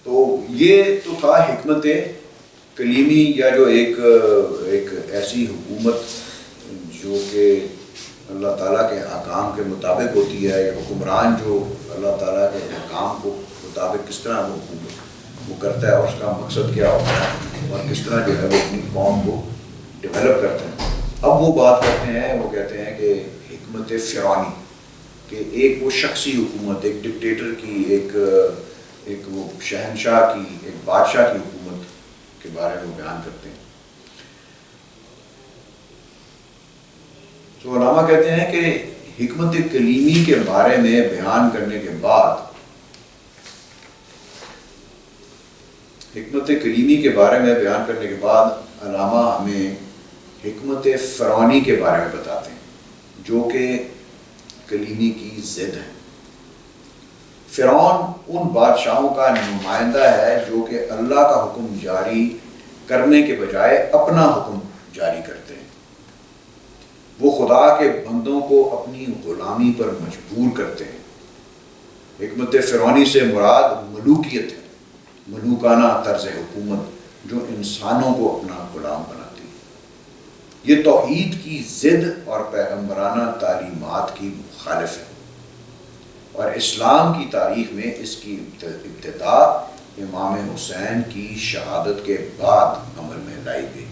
تو یہ تو تھا حکمت کلیمی، یا جو ایک ایسی حکومت جو کہ اللہ تعالیٰ کے احکام کے مطابق ہوتی ہے، یا حکمران جو اللہ تعالیٰ کے احکام کو مطابق کس طرح وہ کرتا ہے، اور اس کا مقصد کیا ہوتا ہے، اور کس طرح جو ہے وہ اپنی قوم کو ڈیولپ کرتے ہیں۔ اب وہ بات کرتے ہیں، وہ کہتے ہیں کہ حکمت فرعونی، کہ ایک وہ شخصی حکومت، ایک ڈکٹیٹر کی، ایک وہ شہنشاہ کی، ایک بادشاہ کی حکومت کے بارے میں وہ بیان کرتے ہیں۔ تو علامہ کہتے ہیں کہ حکمت کلیمی کے بارے میں بیان کرنے کے بعد، حکمت کلیمی کے بارے میں بیان کرنے کے بعد علامہ ہمیں حکمت فرعونی کے بارے میں بتاتے ہیں، جو کہ کلیمی کی ضد ہے۔ فرعون ان بادشاہوں کا نمائندہ ہے جو کہ اللہ کا حکم جاری کرنے کے بجائے اپنا حکم جاری کرتے ہیں۔ وہ خدا کے بندوں کو اپنی غلامی پر مجبور کرتے ہیں۔ حکمت فرعونی سے مراد ملوکیت ہے، ملوکانہ طرز حکومت جو انسانوں کو اپنا غلام بناتی ہے۔ یہ توحید کی ضد اور پیغمبرانہ تعلیمات کی مخالف ہے، اور اسلام کی تاریخ میں اس کی ابتدا امام حسین کی شہادت کے بعد عمل میں لائی گئی۔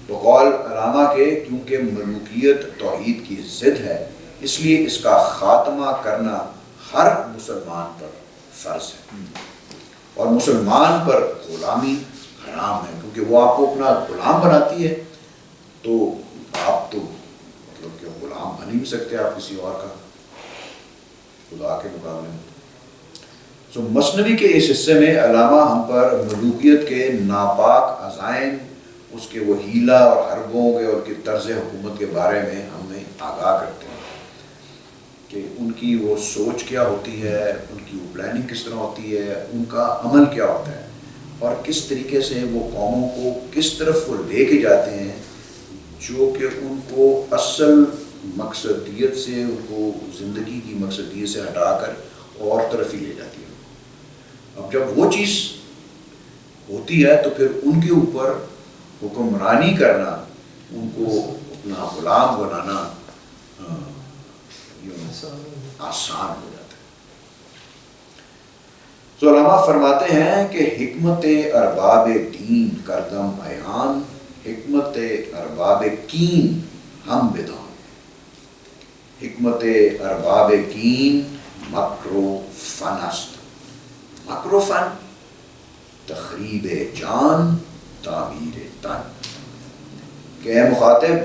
بقول علامہ کے کیونکہ ملوکیت توحید کی ضد ہے، اس لیے اس کا خاتمہ کرنا ہر مسلمان پر فرض ہے، اور مسلمان پر غلامی حرام ہے، کیونکہ وہ آپ کو اپنا غلام بناتی ہے، تو آپ تو مطلب کہ غلام بن ہی نہیں سکتے آپ کسی اور کا خدا کے مقابلے میں۔ تو مثنوی کے اس حصے میں علامہ ہم پر ملوکیت کے ناپاک عزائم، اس کے وہ ہیلا اور حربوں کے اور کی طرز حکومت کے بارے میں ہمیں آگاہ کرتے ہیں کہ ان کی وہ سوچ کیا ہوتی ہے، ان کی وہ پلاننگ کس طرح ہوتی ہے، ان کا عمل کیا ہوتا ہے، اور کس طریقے سے وہ قوموں کو کس طرف وہ لے کے جاتے ہیں، جو کہ ان کو اصل مقصدیت سے، ان کو زندگی کی مقصدیت سے ہٹا کر اور طرف ہی لے جاتی ہے۔ اب جب وہ چیز ہوتی ہے تو پھر ان کے اوپر حکمرانی کرنا، ان کو اپنا غلام بنانا آسان ہو جاتا ہے۔ تو علامہ فرماتے ہیں کہ حکمت ارباب دین کردم عیان، حکمت ارباب کین ہم بدان، حکمت ارباب کین مکر و فن است، مکر و فن تخریب جان تعمیر تن، کہ اے مخاطب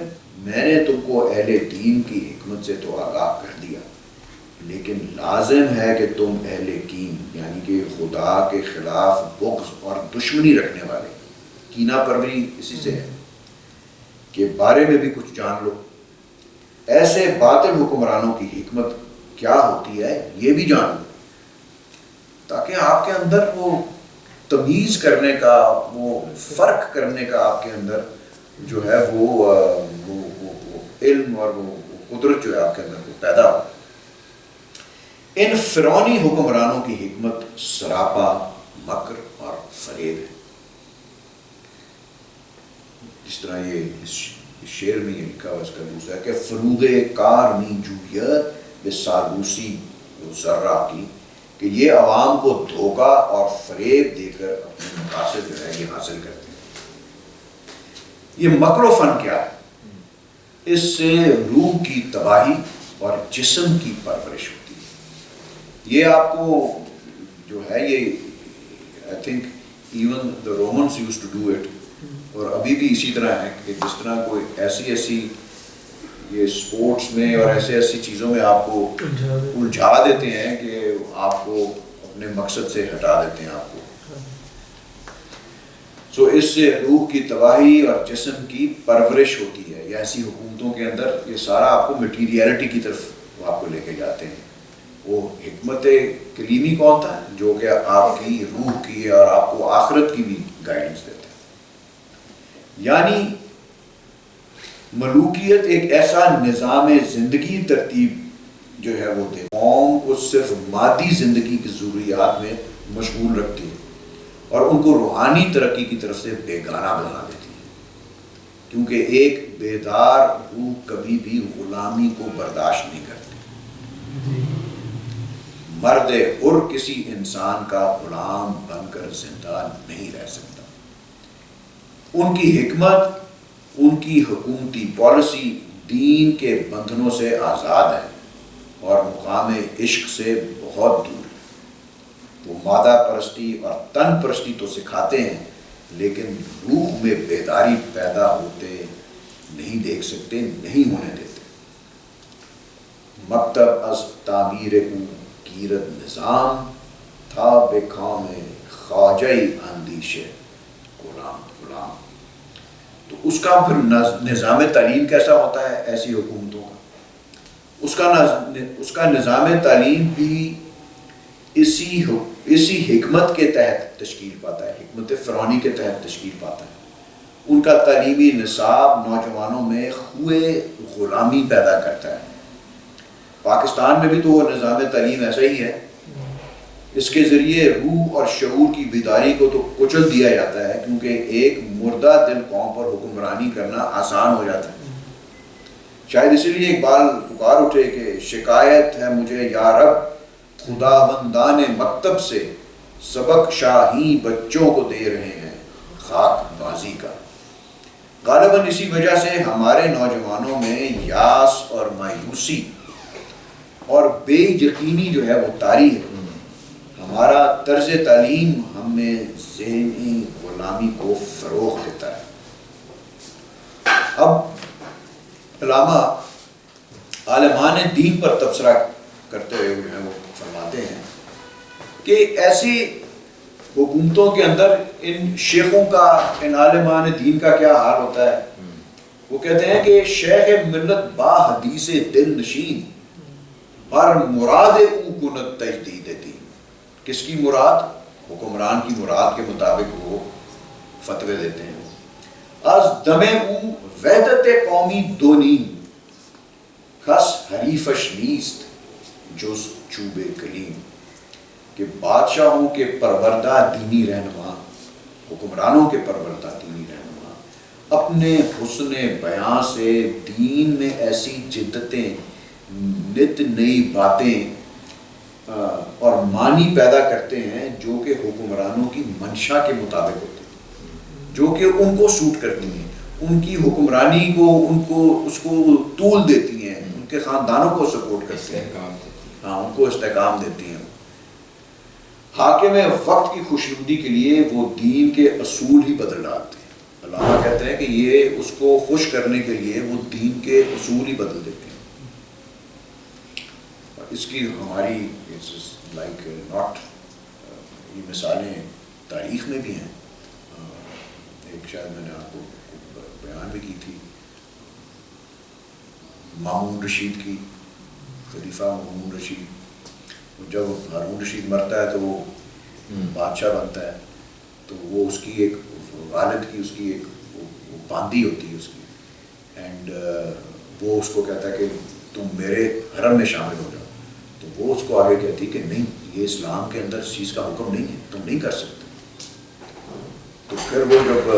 میں نے تم کو اہل دین کی حکمت سے تو آگاہ کر دیا، لیکن لازم ہے کہ تم اہل کین یعنی کہ خدا کے خلاف بغض اور دشمنی رکھنے والے، کینہ پروری اسی سے ہے، کے بارے میں بھی کچھ جان لو۔ ایسے باطل حکمرانوں کی حکمت کیا ہوتی ہے یہ بھی جان لو، تاکہ آپ کے اندر وہ تمیز کرنے کا، وہ فرق کرنے کا آپ کے اندر جو ہے وہ علم اور وہ قدرت جو ہے آپ کے اندر پیدا ہو۔ ان فرعونی حکمرانوں کی حکمت سراپا مکر اور فریب ہے، جس طرح یہ اس شعر میں یہ لکھا ہوا اس کا دوسرا ہے کہ فروغ کار می جویت بے سالوسی ذرہ کی، کہ یہ عوام کو دھوکہ اور فریب دے کر اپنے مقاصد جو ہے یہ حاصل کرتے ہیں۔ یہ مکر و فن کیا ہے؟ اس سے روح کی تباہی اور جسم کی پرورش ہوتی ہے۔ یہ آپ کو جو ہے یہ I think even the Romans used to do it, اور ابھی بھی اسی طرح ہے کہ جس طرح کوئی ایسی یہ اسپورٹس میں اور ایسی چیزوں میں آپ کو الجھا دیتے ہیں کہ آپ کو اپنے مقصد سے ہٹا دیتے ہیں آپ کو۔ سو اس سے روح کی تباہی اور جسم کی پرورش ہوتی ہے۔ یہ ایسی حکومتوں کے اندر یہ سارا آپ کو مٹیریلٹی کی طرف وہ آپ کو لے کے جاتے ہیں۔ وہ حکمت کلیمی کون تھا؟ جو کہ آپ کی روح کی اور آپ کو آخرت کی بھی گائیڈنس دیتا ہے۔ یعنی ملوکیت ایک ایسا نظام زندگی ترتیب جو ہے وہ دے، قوم کو صرف مادی زندگی کی ضروریات میں مشغول رکھتی ہے اور ان کو روحانی ترقی کی طرف سے بیگانہ بنا دیتی ہے، کیونکہ ایک بیدار روح کبھی بھی غلامی کو برداشت نہیں کرتی۔ مرد حر کسی انسان کا غلام بن کر زندہ نہیں رہ سکتا۔ ان کی حکمت، ان کی حکومتی پالیسی دین کے بندھنوں سے آزاد ہے اور مقام عشق سے بہت دور ہے۔ وہ مادہ پرستی اور تن پرستی تو سکھاتے ہیں، لیکن روح میں بیداری پیدا ہوتے نہیں دیکھ سکتے، نہیں ہونے دیتے۔ مکتب از تعمیر او گیرد نظام، تھا بے کام خواجہ اندیش غلام۔ تو اس کا پھر نظام تعلیم کیسا ہوتا ہے ایسی حکومتوں کا؟ اس کا نظام تعلیم بھی اسی حکمت کے تحت تشکیل پاتا ہے، حکمت فرعونی کے تحت تشکیل پاتا ہے۔ ان کا تعلیمی نصاب نوجوانوں میں خوئے غلامی پیدا کرتا ہے۔ پاکستان میں بھی تو وہ نظام تعلیم ایسا ہی ہے، اس کے ذریعے روح اور شعور کی بیداری کو تو کچل دیا جاتا ہے، کیونکہ ایک مردہ دل قوم پر حکمرانی کرنا آسان ہو جاتا ہے۔ شاید اسی لیے اقبال پکار اٹھے کہ شکایت ہے مجھے یا رب خداوندان مکتب سے، سبق شاہی بچوں کو دے رہے ہیں خاک بازی کا۔ غالباً اسی وجہ سے ہمارے نوجوانوں میں یاس اور مایوسی اور بے یقینی جو ہے وہ طاری ہے۔ ہمارا طرز تعلیم ہمیں ذہنی غلامی کو فروغ دیتا ہے۔ اب علامہ عالمان دین پر تبصرہ کرتے ہوئے جو ہے وہ فرماتے ہیں کہ ایسی حکومتوں کے اندر ان شیخوں کا، ان عالمان دین کا کیا حال ہوتا ہے؟ وہ کہتے ہیں کہ شیخ ملت با حدیث دل نشین، بر مراد او کنت تجدید دین۔ کس کی مراد؟ حکمران کی مراد کے مطابق وہ فتوے دیتے ہیں۔ از دم او وحدت قومی دونیم، کس حریفش نیست جز چوب کلیم۔ کہ بادشاہوں کے پروردہ دینی رہنما، حکمرانوں کے پروردہ دینی رہنما اپنے حسن بیان سے دین میں ایسی جدتیں، نت نئی باتیں اور معنی پیدا کرتے ہیں جو کہ حکمرانوں کی منشا کے مطابق ہوتے ہیں، جو کہ ان کو سوٹ کرتی ہیں، ان کی حکمرانی کو اس کو طول دیتی ہیں، ان کے خاندانوں کو سپورٹ کرتی ہیں، ہاں ان کو استحکام دیتی ہیں۔ حاکم وقت کی خوشنودی کے لیے وہ دین کے اصول ہی بدل ڈالتے ہیں۔ علامہ کہتے ہیں کہ یہ اس کو خوش کرنے کے لیے وہ دین کے اصول ہی بدل دیتے ہیں۔ اس کی ہماری لائک ناٹ، یہ مثالیں تاریخ میں بھی ہیں۔ ایک شاید میں نے آپ کو بیان بھی کی تھی، مامون رشید کی، خلیفہ مامون رشید۔ جب ہارون رشید مرتا ہے تو وہ بادشاہ بنتا ہے، تو وہ اس کی ایک والد کی، اس کی ایک وہ باندی ہوتی ہے اس کی، اینڈ وہ اس کو کہتا ہے کہ تم میرے حرم میں شامل ہو جاؤ۔ تو وہ اس کو آگے کہتی کہ نہیں، یہ اسلام کے اندر اس چیز کا حکم نہیں ہے، تم نہیں کر سکتے۔ تو پھر وہ جب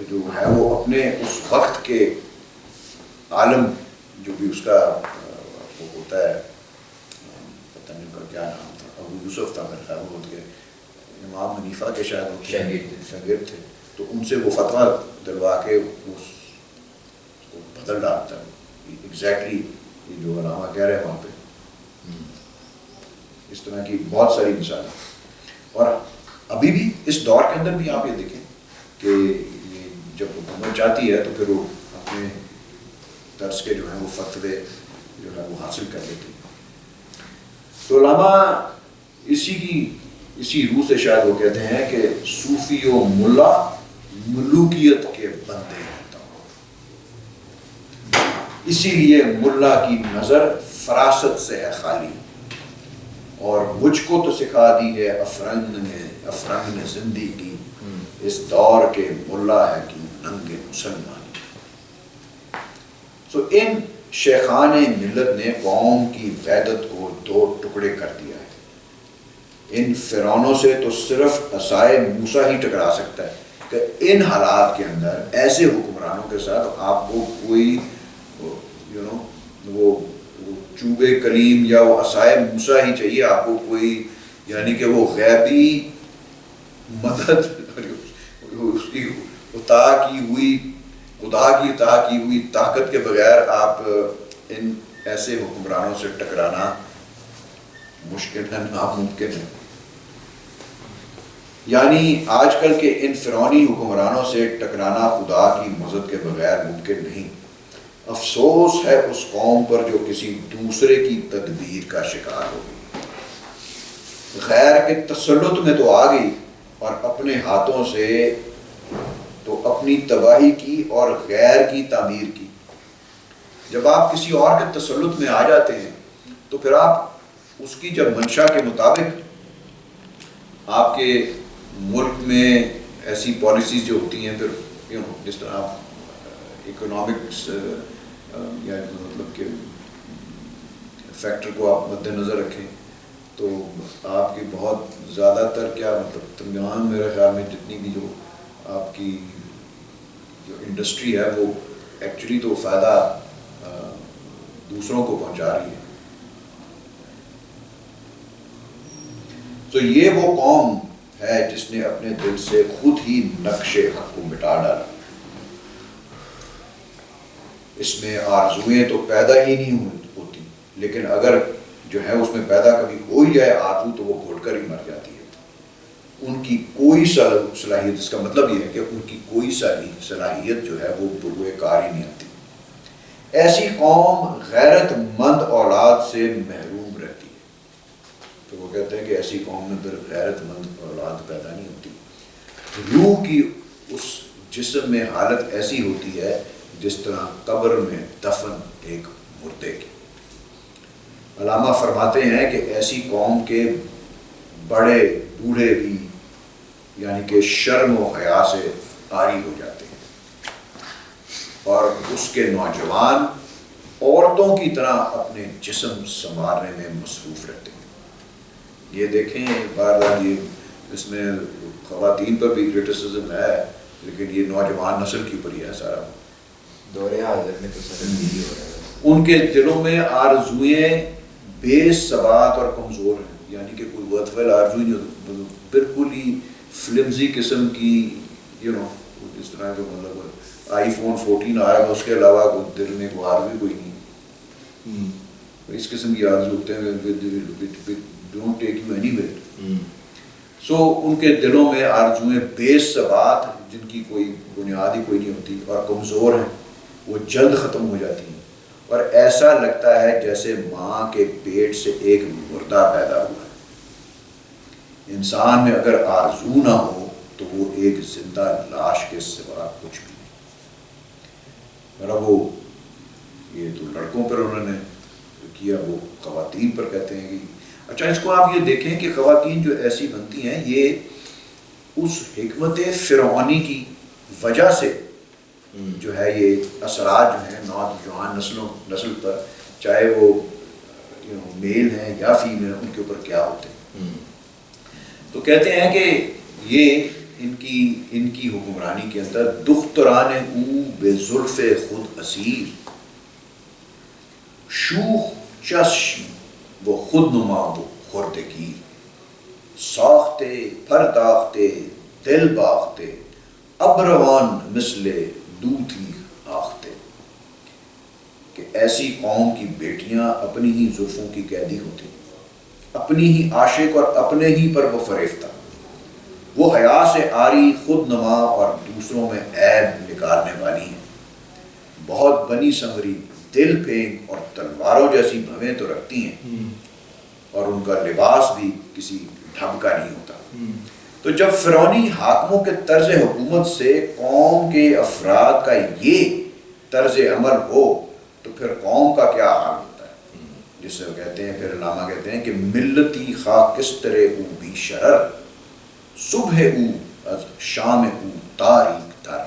جو ہے وہ اپنے اس وقت کے عالم، جو بھی اس کا وہ ہوتا ہے، پتہ نہیں کا کیا نام تھا، ابو یوسف تھا میرے خیال میں، کے امام حنیفہ کے شاید شاگرد تھے، تو ان سے وہ فتویٰ دلوا کے اس کو بدل ڈالتا ہے ایگزیکٹلی یہ جو علامہ کہہ رہے ہیں وہاں پہ۔ اس طرح کی بہت ساری مثالیں، اور ابھی بھی اس دور کے اندر بھی آپ یہ دیکھیں کہ یہ جب حکومت جاتی ہے تو پھر وہ اپنے طرز کے جو ہیں وہ فتوے جو ہے وہ حاصل کر لیتے ہیں۔ تو علامہ اسی روح سے شاید وہ کہتے ہیں کہ صوفی و ملا ملوکیت کے بندے ہیں، اسی لیے ملا کی نظر فراست سے ہے خالی، اور مجھ کو تو سکھا دی ہے افرنگ نے زندگی، اس دور کے ملا ہے کہ ننگے مسلمانی۔ سو ان شیخان ملت نے قوم کی وحدت کو دو ٹکڑے کر دیا ہے، ان فرعونوں سے تو صرف عصائے موسیٰ ہی ٹکرا سکتا ہے کہ ان حالات کے اندر ایسے حکمرانوں کے ساتھ آپ کو کوئی وہ چوبے کلیم یا وہ عصائے موسیٰ ہی چاہیے، آپ کو کوئی یعنی کہ وہ غیبی مدد اس کی عطا کی ہوئی، خدا کی عطا کی ہوئی طاقت کے بغیر آپ ان ایسے حکمرانوں سے ٹکرانا مشکل ہے، ناممکن ہے۔ یعنی آج کل کے ان فرعونی حکمرانوں سے ٹکرانا خدا کی مدد کے بغیر ممکن نہیں۔ افسوس ہے اس قوم پر جو کسی دوسرے کی تدبیر کا شکار ہو گئی، غیر کے تسلط میں تو آ گئی اور اپنے ہاتھوں سے تو اپنی تباہی کی اور غیر کی تعمیر کی۔ جب آپ کسی اور کے تسلط میں آ جاتے ہیں تو پھر آپ اس کی جب منشا کے مطابق آپ کے ملک میں ایسی پالیسیز جو ہوتی ہیں، پھر جس طرح آپ اکنامکس یا مطلب کہ فیکٹر کو آپ مد نظر رکھیں تو آپ کی بہت زیادہ تر کیا مطلب تمام میرے خیال میں جتنی بھی جو آپ کی جو انڈسٹری ہے وہ ایکچولی تو فائدہ دوسروں کو پہنچا رہی ہے۔ تو یہ وہ قوم ہے جس نے اپنے دل سے خود ہی نقش حق کو مٹا ڈالا۔ اس میں آرزوئیں تو پیدا ہی نہیں ہوتی، لیکن اگر جو ہے اس میں پیدا کبھی ہو ہی جائے آرزو تو وہ گھٹ کر ہی مر جاتی ہے۔ ان کی کوئی صلاحیت، اس کا مطلب یہ ہے کہ ان کی کوئی صلاحیت جو ہے وہ بروئے کار ہی نہیں آتی۔ ایسی قوم غیرت مند اولاد سے محروم رہتی ہے۔ تو وہ کہتے ہیں کہ ایسی قوم میں پھر غیرت مند اولاد پیدا نہیں ہوتی۔ روح کی اس جسم میں حالت ایسی ہوتی ہے جس طرح قبر میں دفن ایک مردے کی۔ علامہ فرماتے ہیں کہ ایسی قوم کے بڑے بوڑھے بھی یعنی کہ شرم و حیا سے عاری ہو جاتے ہیں اور اس کے نوجوان عورتوں کی طرح اپنے جسم سنوارنے میں مصروف رہتے ہیں۔ یہ دیکھیں بار بار یہ اس میں خواتین پر بھی کرٹیسزم ہے، لیکن یہ نوجوان نسل کے اوپر ہی ہے سارا۔ دور حاضر میں تو سر یہی ہو رہا ہے، ان کے دلوں میں آرزوئیں بے ثبات اور کمزور ہیں، یعنی کہ کوئی ورتھوائل آرزو نہیں، بالکل ہی فلمزی قسم کی اس طرح کا مطلب آئی فون 14 آیا گا، اس کے علاوہ کوئی دل میں کوئی آرزو کوئی نہیں۔ اس قسم کی آرزو ہوتے ہیں ڈونٹ ٹیک یو اینی ویئر۔ سو ان کے دلوں میں آرزوئیں بے ثبات جن کی کوئی بنیاد ہی کوئی نہیں ہوتی اور کمزور ہیں، وہ جلد ختم ہو جاتی ہیں اور ایسا لگتا ہے جیسے ماں کے پیٹ سے ایک مردہ پیدا ہوا ہے۔ انسان میں اگر آرزو نہ ہو تو وہ ایک زندہ لاش کے سوا کچھ بھی نہیں۔ میرا وہ یہ تو لڑکوں پر انہوں نے کیا، وہ خواتین پر کہتے ہیں کہ اچھا اس کو آپ یہ دیکھیں کہ خواتین جو ایسی بنتی ہیں یہ اس حکمت فرعونی کی وجہ سے جو ہے یہ اثرات جو ہیں نوجوان نسل پر، چاہے وہ میل ہیں یا فیمیل، ان کے اوپر کیا ہوتے ہیں۔ تو کہتے ہیں کہ یہ ان کی حکمرانی کے اندر دختران او بے زلف خود اسیر، شوخ چشم وہ خود نما وہ خردگیر، ساختے پرداختے دل باختے ابروان مثل دوتھی آختے، کہ ایسی قوم کی بیٹیاں اپنی ہی زلفوں کی قیدی ہوتی، اپنی ہی عاشق اور اپنے ہی پر وہ فریفتہ، وہ حیا سے عاری خود نما اور دوسروں میں عیب نکالنے والی ہیں، بہت بنی سنوری دل پھینک اور تلواروں جیسی بھویں تو رکھتی ہیں اور ان کا لباس بھی کسی ڈھب کا نہیں ہوتا۔ تو جب فرعونی حاکموں کے طرز حکومت سے قوم کے افراد کا یہ طرز عمل ہو تو پھر قوم کا کیا حال ہوتا ہے، جس سے وہ کہتے ہیں، پھر علامہ کہتے ہیں کہ ملتی خواہ کس طرح او بھی شرر، صبح او از شام او تاریک تر،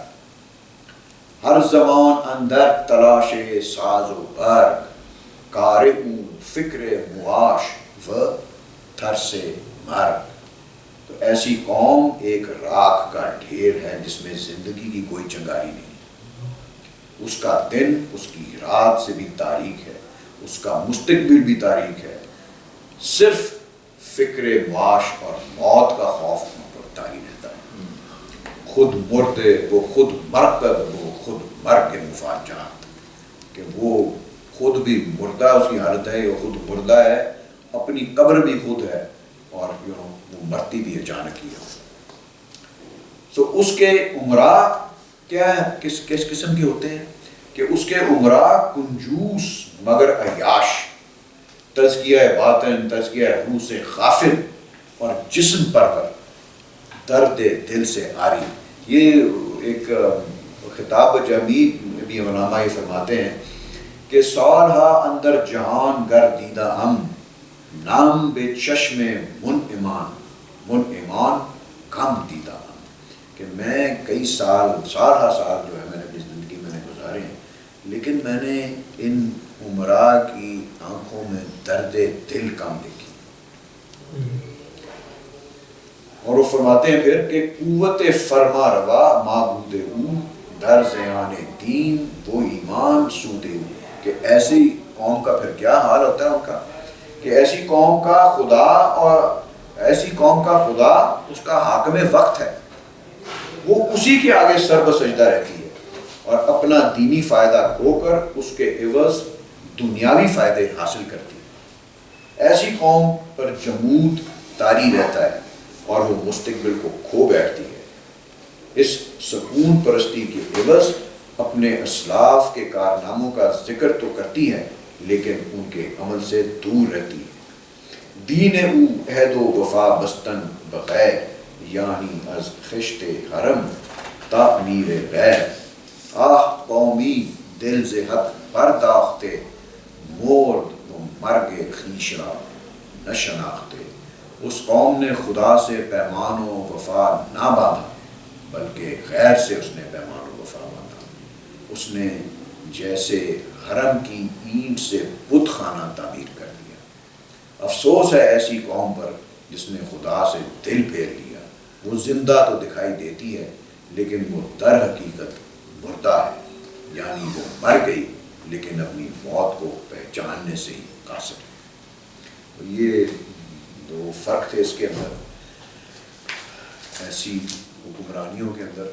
ہر زمان اندر تلاش ساز و برگ، کار او فکر معاش و ترس مر. تو ایسی قوم ایک راکھ کا ڈھیر ہے جس میں زندگی کی کوئی چنگاری نہیں. اس کا دن اس کی رات سے بھی تاریک ہے, اس کا مستقبل بھی تاریک ہے. صرف فکر معاش اور موت کا خوف ان پر طاری رہتا ہے. خود مرد وہ خود مرکب وہ خود مرگ مفاجات, کہ وہ خود بھی مردہ اس کی حالت ہے, وہ خود مردہ ہے, اپنی قبر بھی خود ہے, اور وہ مرتی بھی اچانک ہی ہے. سو اس کے عمراء کیا ہے, کس قسم کے ہوتے ہیں کہ اس کے عمراء کنجوس مگر عیاش, تزکیہ باطن تزکیہ روح سے غافل اور جسم پر درد دل سے عاری. یہ ایک خطاب جمی بھی علماء یہ فرماتے ہیں کہ سالہا اندر جہان گر دیدہ ہم, نام بے چشم منعمان کم دیدہ ہم. کہ میں کئی سالہ سال جو ہے میں نے اپنی زندگی میں نے گزارے ہیں, لیکن میں نے ان عمراء کی آنکھوں میں درد دل کم دیکھی. اور وہ فرماتے ہیں پھر کہ قوت فرما روا معبود او در زیان دین وہ ایمان سودے او. کہ ایسی قوم کا پھر کیا حال ہوتا ہے ان کا, کہ ایسی قوم کا خدا اس کا حاکم وقت ہے, وہ اسی کے آگے سر بسجدہ رہتی ہے اور اپنا دینی فائدہ کھو کر اس کے عوض دنیاوی فائدے حاصل کرتی ہے. ایسی قوم پر جمود طاری رہتا ہے اور وہ مستقبل کو کھو بیٹھتی ہے. اس سکون پرستی کے عوض اپنے اسلاف کے کارناموں کا ذکر تو کرتی ہے لیکن ان کے عمل سے دور رہتی ہے. دین او عہد و وفا بستن بغیر یعنی از خشت حرم تعمیر غیر. آہ قومی دل ز حق پرداختے مرد و مرگ خویش را نشناختے. اس قوم نے خدا سے پیمان و وفا نہ باندھا بلکہ غیر سے اس نے پیمان و وفا باندھا. اس نے جیسے حرم کی اینٹ سے بت خانہ تعمیر کر دیا. افسوس ہے ایسی قوم پر جس نے خدا سے دل پھیر لیا. وہ زندہ تو دکھائی دیتی ہے لیکن وہ در حقیقت مردہ ہے, یعنی وہ مر گئی لیکن اپنی موت کو پہچاننے سے ہی قاصر ہے. تو یہ دو فرق تھے اس کے اندر, ایسی حکمرانیوں کے اندر.